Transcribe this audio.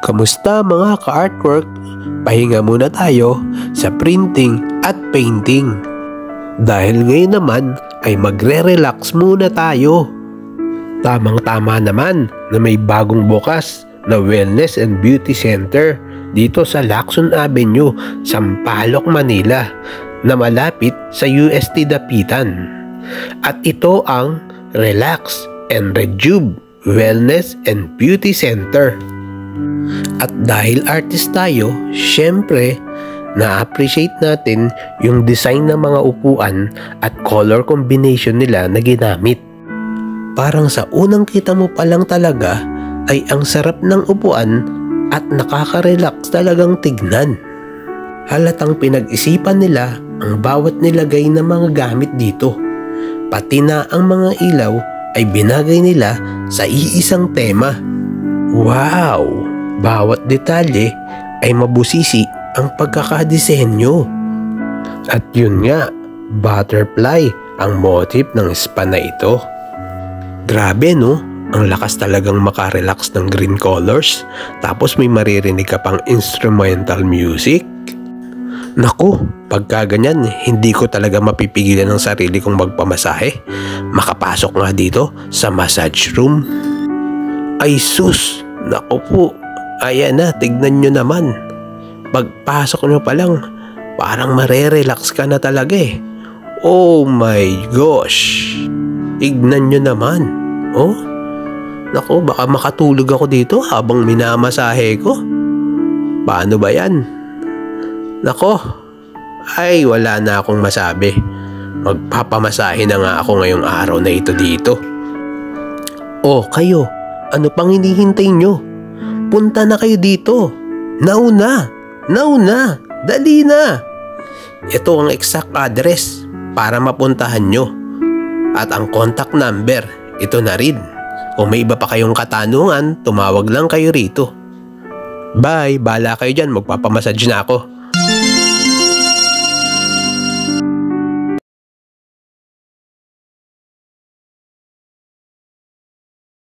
Kamusta mga ka-artwork? Pahinga muna tayo sa printing at painting. Dahil ngayon naman ay magre-relax muna tayo. Tamang-tama naman na may bagong bukas na Wellness and Beauty Center dito sa Lacson Avenue, Sampaloc, Manila na malapit sa UST Dapitan. At ito ang Relax and Rejuve Wellness and Beauty Center. At dahil artist tayo, syempre, na-appreciate natin yung design ng mga upuan at color combination nila na ginamit. Parang sa unang kita mo pa lang talaga ay ang sarap ng upuan at nakaka-relax talagang tignan. Halatang pinag-isipan nila ang bawat nilagay na mga gamit dito. Pati na ang mga ilaw ay binagay nila sa iisang tema. Wow! Bawat detalye ay mabusisi ang pagkakadisenyo. At yun nga, butterfly ang motif ng spa na ito. Grabe no, ang lakas talagang makarelax ng green colors, tapos may maririnig ka pang instrumental music. Naku, pagka ganyan, hindi ko talaga mapipigilan ng sarili kong magpamasahe. Makapasok nga dito sa massage room. Ay sus, naku po, ayan na, tignan nyo naman. Pagpasok nyo pa lang, parang marerelax ka na talaga eh. Oh my gosh, tignan nyo naman. Oh, naku, baka makatulog ako dito habang minamasahe ko. Paano ba yan? Nako, ay wala na akong masabi. Magpapamasahe na nga ako ngayong araw na ito dito. Oh, kayo, ano pang hinihintay nyo? Punta na kayo dito. Nauna, dali na. Ito ang exact address para mapuntahan nyo. At ang contact number, ito na rin. Kung may iba pa kayong katanungan, tumawag lang kayo rito. Bye, bahala kayo dyan, magpapamassage na ako.